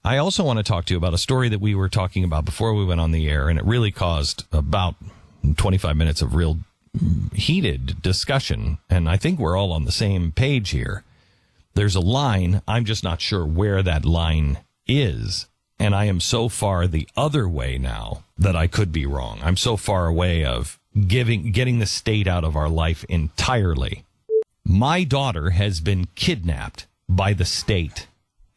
I also want to talk to you about a story that we were talking about before we went on the air, and it really caused about 25 minutes of real heated discussion, and I think we're all on the same page here. There's a line, I'm just not sure where that line is, and I am so far the other way now that I could be wrong. I'm so far away of getting the state out of our life entirely. My daughter has been kidnapped by the state,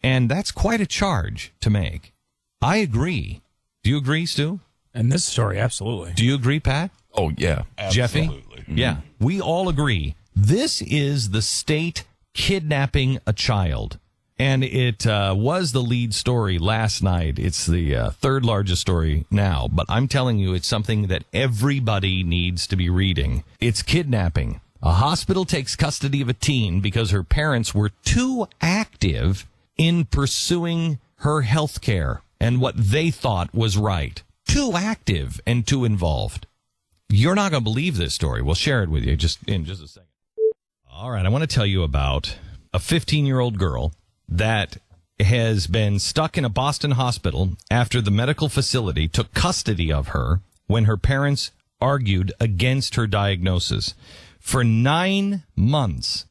and that's quite a charge to make. I agree. Do you agree, Stu? In this story, absolutely. Do you agree, Pat? Oh, yeah. Jeffy? Absolutely. Yeah. We all agree. This is the state kidnapping a child. And it was the lead story last night. It's the third largest story now. But I'm telling you, it's something that everybody needs to be reading. It's kidnapping. A hospital takes custody of a teen because her parents were too active in pursuing her health care and what they thought was right. Too active and too involved. You're not going to believe this story. We'll share it with you in just a second. All right, I want to tell you about a 15-year-old girl that has been stuck in a Boston hospital after the medical facility took custody of her when her parents argued against her diagnosis. For 9 months,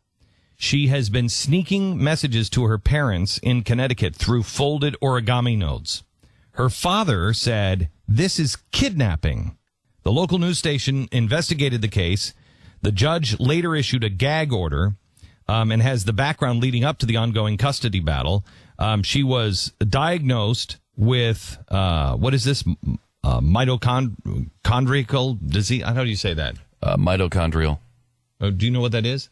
she has been sneaking messages to her parents in Connecticut through folded origami notes. Her father said, "This is kidnapping." The local news station investigated the case. The judge later issued a gag order and has the background leading up to the ongoing custody battle. She was diagnosed with, what is this, mitochondrial disease? How do you say that? Mitochondrial. Do you know what that is?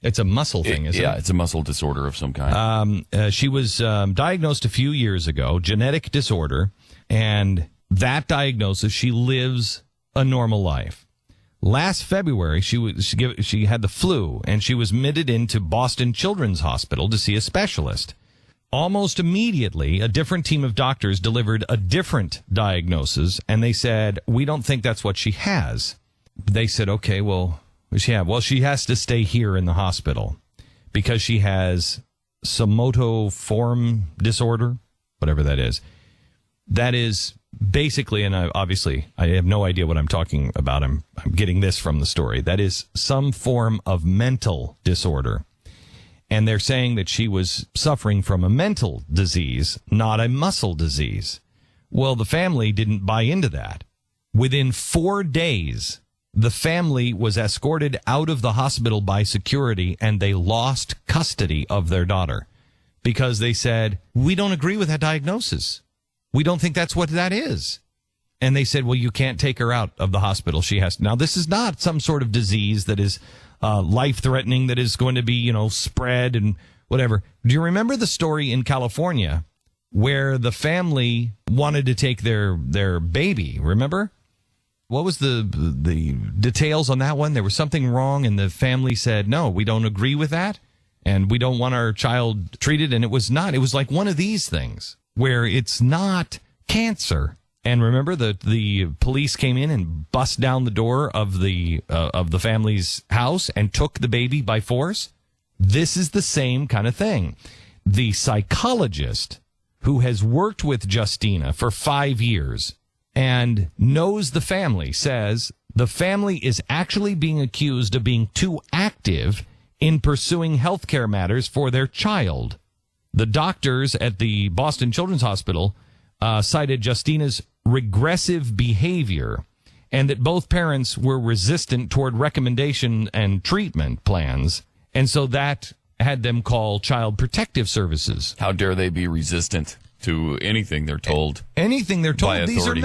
It's a muscle thing, isn't it? Yeah, it's a muscle disorder of some kind. She was diagnosed a few years ago, genetic disorder, and that diagnosis, she lives a normal life. Last February, she had the flu, and she was admitted into Boston Children's Hospital to see a specialist. Almost immediately, a different team of doctors delivered a different diagnosis, and they said, "We don't think that's what she has." They said, "Okay, well, what does she have?" "Well, she has to stay here in the hospital because she has somatoform disorder," whatever that is. That is basically, and obviously I have no idea what I'm talking about. I'm getting this from the story. That is some form of mental disorder. And they're saying that she was suffering from a mental disease, not a muscle disease. Well, the family didn't buy into that. Within 4 days, the family was escorted out of the hospital by security, and they lost custody of their daughter because they said, "We don't agree with that diagnosis. We don't think that's what that is." And they said, "Well, you can't take her out of the hospital. She has to." Now, this is not some sort of disease that is life-threatening, that is going to be, spread and whatever. Do you remember the story in California where the family wanted to take their baby? Remember? What was the details on that one? There was something wrong, and the family said, "No, we don't agree with that, and we don't want our child treated." And it was not. It was like one of these things where it's not cancer. And remember, the police came in and bust down the door of the family's house and took the baby by force. This is the same kind of thing. The psychologist who has worked with Justina for 5 years and knows the family says the family is actually being accused of being too active in pursuing healthcare matters for their child. The doctors at the Boston Children's Hospital cited Justina's regressive behavior and that both parents were resistant toward recommendation and treatment plans. And so that had them call Child Protective Services. How dare they be resistant to anything they're told? Anything they're told. By authority.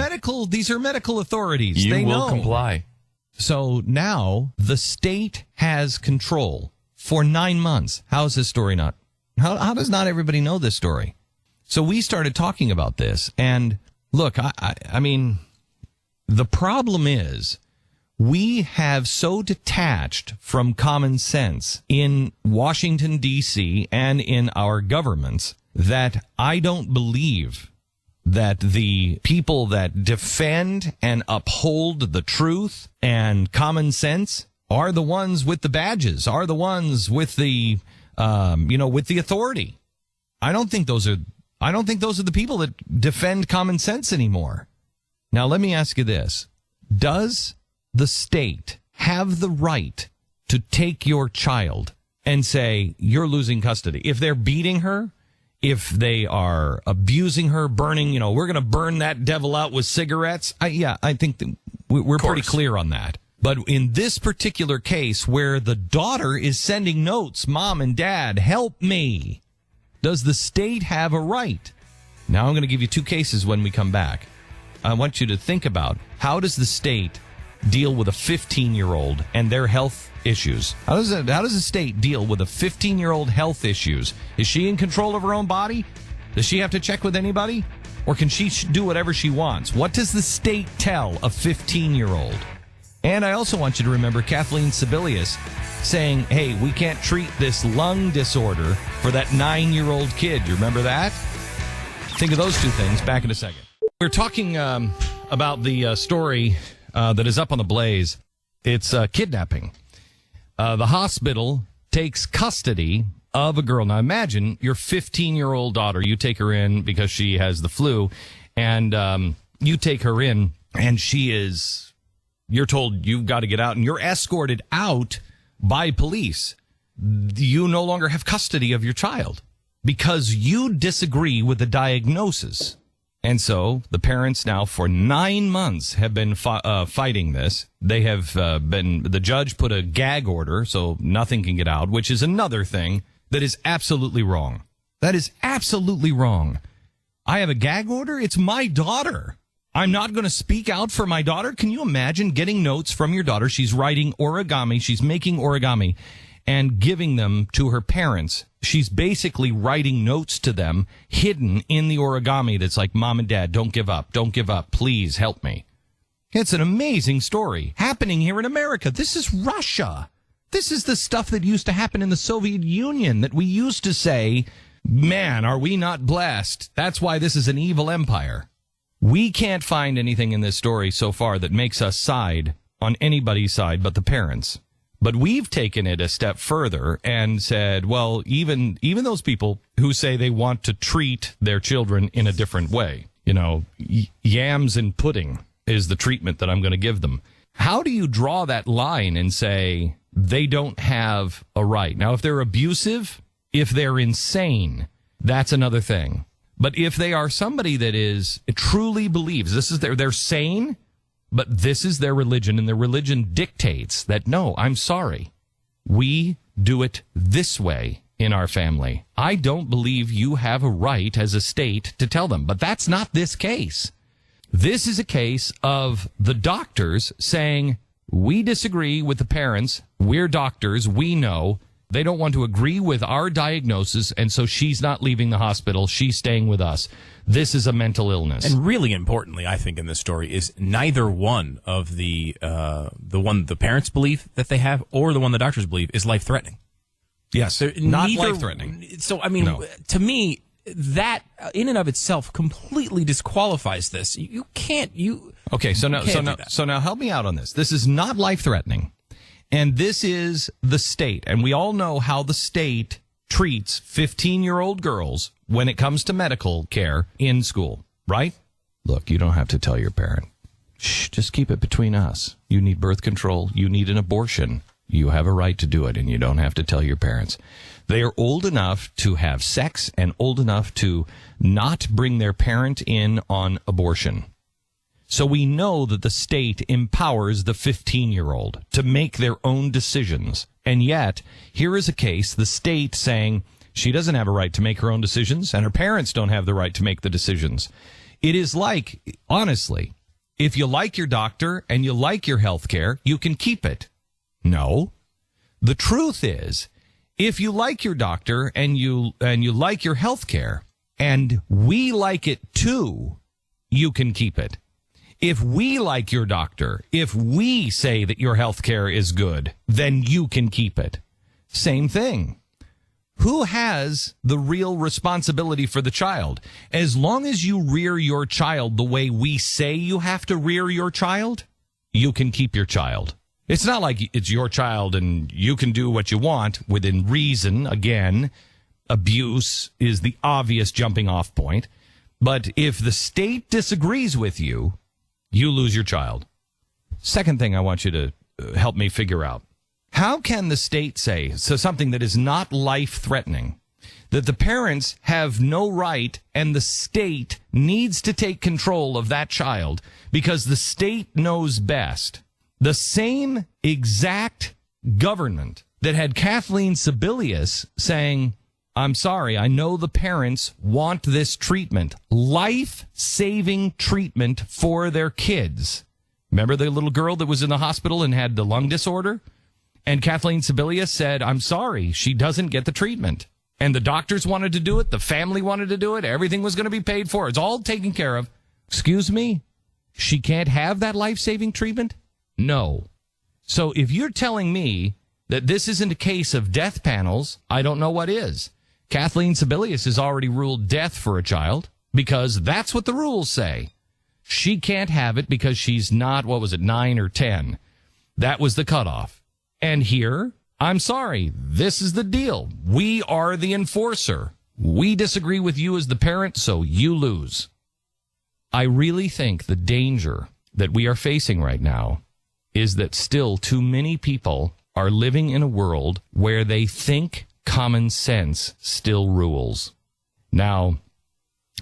These are medical authorities. You they will know. comply. So now the state has control for 9 months. How is this story not? How does not everybody know this story? So we started talking about this, and look, I mean, the problem is we have so detached from common sense in Washington, D.C., and in our governments that I don't believe that the people that defend and uphold the truth and common sense are the ones with the badges, are the ones with the, with the authority. I don't think those are I don't think those are the people that defend common sense anymore. Now, let me ask you this. Does the state have the right to take your child and say, you're losing custody? If they're beating her, if they are abusing her, burning, we're going to burn that devil out with cigarettes. I think that we're pretty clear on that. But in this particular case where the daughter is sending notes, Mom and Dad, help me, does the state have a right? Now I'm going to give you two cases when we come back. I want you to think about, how does the state deal with a 15-year-old and their health issues? How does the state deal with a 15-year-old health issues? Is she in control of her own body? Does she have to check with anybody? Or can she do whatever she wants? What does the state tell a 15-year-old? And I also want you to remember Kathleen Sebelius saying, hey, we can't treat this lung disorder for that 9-year-old kid. You remember that? Think of those two things. Back in a second. We're talking about the story that is up on the Blaze. It's kidnapping. The hospital takes custody of a girl. Now imagine your 15-year-old daughter. You take her in because she has the flu, and you take her in, and you're told you've got to get out, and you're escorted out by police. You no longer have custody of your child because you disagree with the diagnosis. And so the parents now for 9 months have been fighting this. They have the judge put a gag order so nothing can get out, which is another thing that is absolutely wrong. That is absolutely wrong. I have a gag order? It's my daughter. I'm not going to speak out for my daughter. Can you imagine getting notes from your daughter? She's writing origami. She's making origami and giving them to her parents. She's basically writing notes to them hidden in the origami that's like, Mom and Dad, don't give up. Don't give up. Please help me. It's an amazing story happening here in America. This is Russia. This is the stuff that used to happen in the Soviet Union that we used to say, man, are we not blessed? That's why this is an evil empire. We can't find anything in this story so far that makes us side on anybody's side but the parents. But we've taken it a step further and said, well, even those people who say they want to treat their children in a different way, yams and pudding is the treatment that I'm going to give them. How do you draw that line and say they don't have a right? Now, if they're abusive, if they're insane, that's another thing. But if they are somebody that truly believes this is they're sane, but this is their religion, and their religion dictates that, no, I'm sorry, we do it this way in our family. I don't believe you have a right as a state to tell them. But that's not this case. This is a case of the doctors saying, we disagree with the parents. We're doctors. We know. They don't want to agree with our diagnosis, and so she's not leaving the hospital. She's staying with us. This is a mental illness. And really importantly, I think in this story is neither one of the one the parents believe that they have or the one the doctors believe is life-threatening. Yes, not life-threatening. So, I mean, to me, that in and of itself completely disqualifies this. You can't. Okay, so now help me out on this. This is not life-threatening. And this is the state. And we all know how the state treats 15-year-old girls when it comes to medical care in school, right? Look, you don't have to tell your parent. Shh, just keep it between us. You need birth control. You need an abortion. You have a right to do it, and you don't have to tell your parents. They are old enough to have sex and old enough to not bring their parent in on abortion. So we know that the state empowers the 15-year-old to make their own decisions. And yet, here is a case, the state saying she doesn't have a right to make her own decisions, and her parents don't have the right to make the decisions. It is like, honestly, if you like your doctor and you like your health care, you can keep it. No. The truth is, if you like your doctor and you like your health care, and we like it too, you can keep it. If we like your doctor, if we say that your health care is good, then you can keep it. Same thing. Who has the real responsibility for the child? As long as you rear your child the way we say you have to rear your child, you can keep your child. It's not like it's your child and you can do what you want within reason, again. abuse is the obvious jumping off point. But if the state disagrees with you, you lose your child. Second thing I want you to help me figure out. How can the state say, so something that is not life-threatening, that the parents have no right and the state needs to take control of that child because the state knows best? The same exact government that had Kathleen Sebelius saying, I'm sorry, I know the parents want this treatment, life-saving treatment for their kids. Remember the little girl that was in the hospital and had the lung disorder? And Kathleen Sebelius said, I'm sorry, she doesn't get the treatment. And the doctors wanted to do it. The family wanted to do it. Everything was going to be paid for. It's all taken care of. Excuse me? She can't have that life-saving treatment? No. So if you're telling me that this isn't a case of death panels, I don't know what is. Kathleen Sebelius has already ruled death for a child because that's what the rules say. She can't have it because she's not, 9 or 10. That was the cutoff. And here, I'm sorry, this is the deal. We are the enforcer. We disagree with you as the parent, so you lose. I really think the danger that we are facing right now is that still too many people are living in a world where they think common sense still rules. Now,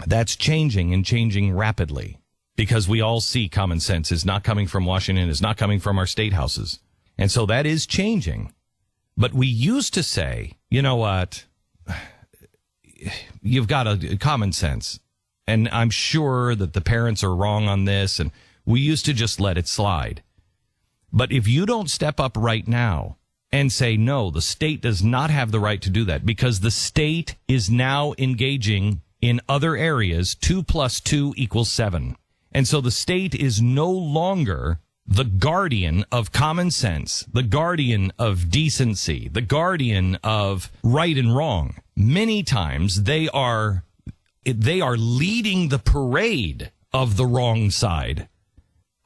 that's changing and changing rapidly because we all see common sense is not coming from Washington, is not coming from our state houses. And so that is changing. But we used to say, you know what, you've got a common sense. And I'm sure that the parents are wrong on this. And we used to just let it slide. But if you don't step up right now and say, no, the state does not have the right to do that because the state is now engaging in other areas, 2 + 2 = 7. And so the state is no longer the guardian of common sense, the guardian of decency, the guardian of right and wrong. Many times they are leading the parade of the wrong side.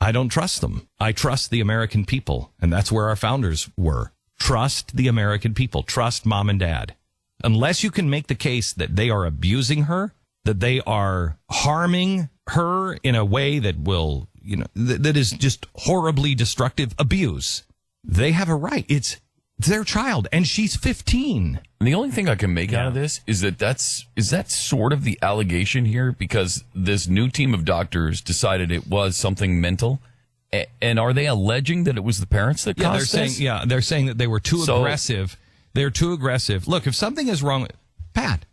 I don't trust them. I trust the American people, and that's where our founders were. Trust the American people. Trust mom and dad. Unless you can make the case that they are abusing her, that they are harming her in a way that will, that is just horribly destructive abuse, they have a right. It's their child, and she's 15. And the only thing I can make out of this is that sort of the allegation here, because this new team of doctors decided it was something mental. And are they alleging that it was the parents that caused this? They're saying that they were too aggressive. They're too aggressive. Look, if something is wrong, Pat,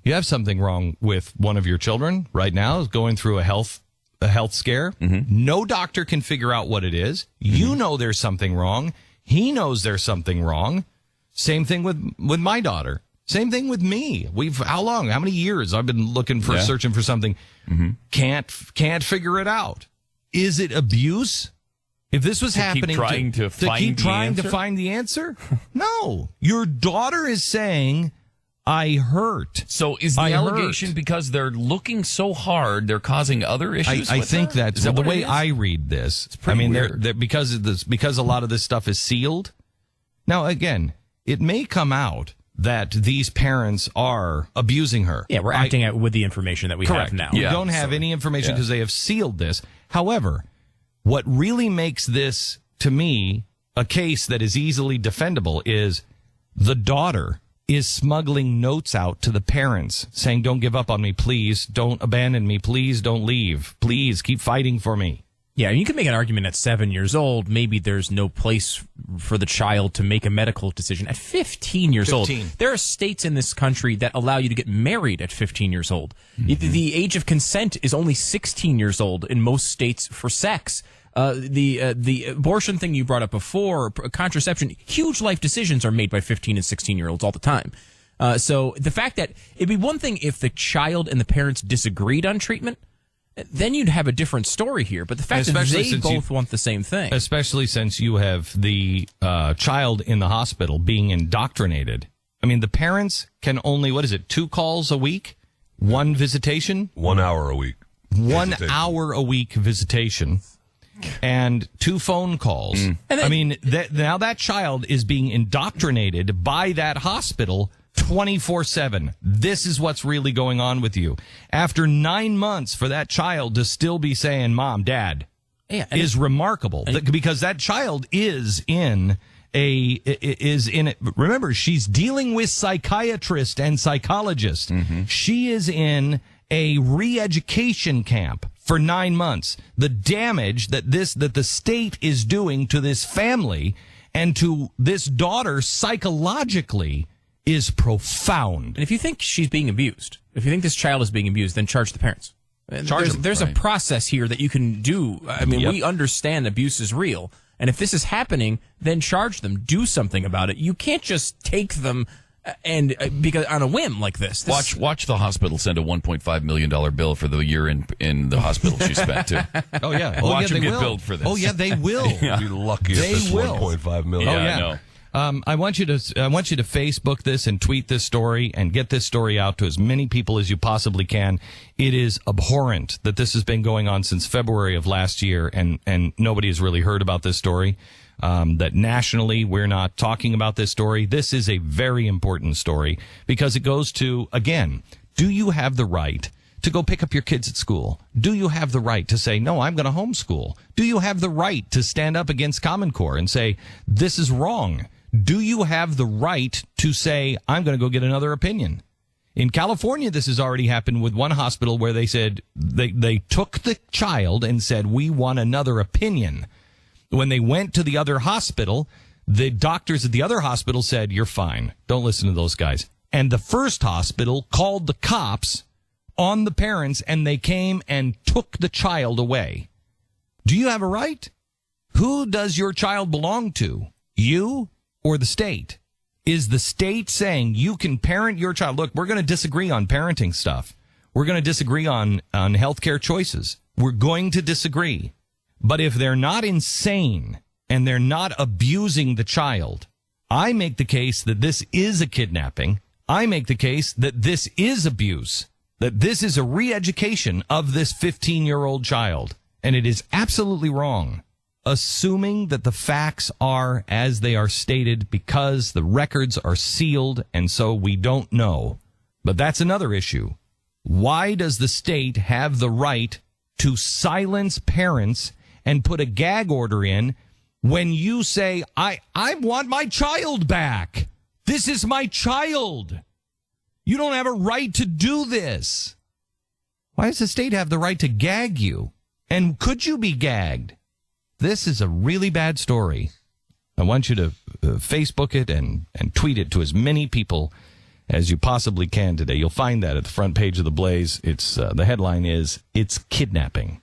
you have something wrong with one of your children right now, is going through a health scare. Mm-hmm. No doctor can figure out what it is. Mm-hmm. You know there's something wrong. He knows there's something wrong. Same thing with my daughter. Same thing with me. How many years I've been looking for, searching for something. Mm-hmm. Can't figure it out. Is it abuse? If this was happening, to keep trying to find the answer? No. Your daughter is saying, I hurt. So is the allegation because they're looking so hard, they're causing other issues? I think that's the way I read this. I mean, they're because a lot of this stuff is sealed. Now, again, it may come out that these parents are abusing her. Yeah, we're acting out with the information that we have now. We don't have any information because they have sealed this. However, what really makes this, to me, a case that is easily defendable is the daughter is smuggling notes out to the parents saying, don't give up on me, please. Don't abandon me. Please don't leave. Please keep fighting for me. Yeah, you can make an argument at 7 years old. Maybe there's no place for the child to make a medical decision. At 15 years old, there are states in this country that allow you to get married at 15 years old. Mm-hmm. The age of consent is only 16 years old in most states for sex. The abortion thing you brought up before, contraception, huge life decisions are made by 15 and 16-year-olds all the time. So the fact that it'd be one thing if the child and the parents disagreed on treatment, then you'd have a different story here. But the fact that they both want the same thing. Especially since you have the child in the hospital being indoctrinated. I mean, the parents can only, 2 calls a week? 1 visitation? 1 hour a week. 1 hour a week visitation. And 2 phone calls. I mean, now that child is being indoctrinated by that hospital 24/7. This is what's really going on with you. After 9 months, for that child to still be saying, Mom, Dad, is remarkable. Because that child is in remember, she's dealing with psychiatrists and psychologists. Mm-hmm. She is in a re-education camp for 9 months. The damage that the state is doing to this family and to this daughter psychologically is profound. And if you think she's being abused, if you think this child is being abused, then charge the parents. There's a process here that you can do. I mean, we understand abuse is real. And if this is happening, then charge them. Do something about it. You can't just take them and because on a whim like this. Watch the hospital send a $1.5 million bill for the year in the hospital she spent too. Oh yeah, watch them get billed for this. Oh yeah, they will. You'll be lucky if it's $1.5 million. Yeah, I know. I want you to Facebook this and tweet this story and get this story out to as many people as you possibly can. It is abhorrent that this has been going on since February of last year, and nobody has really heard about this story. That nationally we're not talking about this story. This is a very important story because it goes to, again, do you have the right to go pick up your kids at school? Do you have the right to say, no, I'm going to homeschool? Do you have the right to stand up against Common Core and say, this is wrong? Do you have the right to say, I'm going to go get another opinion? In California, this has already happened with one hospital where they said they took the child and said, we want another opinion. When they went to the other hospital, the doctors at the other hospital said, you're fine. Don't listen to those guys. And the first hospital called the cops on the parents, and they came and took the child away. Do you have a right? Who does your child belong to? You or the state? Is the state saying you can parent your child? Look, we're going to disagree on parenting stuff. We're going to disagree on healthcare choices. We're going to disagree. But if they're not insane and they're not abusing the child, I make the case that this is a kidnapping. I make the case that this is abuse, that this is a re-education of this 15-year-old child. And it is absolutely wrong, assuming that the facts are as they are stated because the records are sealed and so we don't know. But that's another issue. Why does the state have the right to silence parents and put a gag order in when you say, I want my child back? This is my child. You don't have a right to do this. Why does the state have the right to gag you? And could you be gagged? This is a really bad story. I want you to Facebook it and tweet it to as many people as you possibly can today. You'll find that at the front page of the Blaze. It's the headline is, "It's Kidnapping."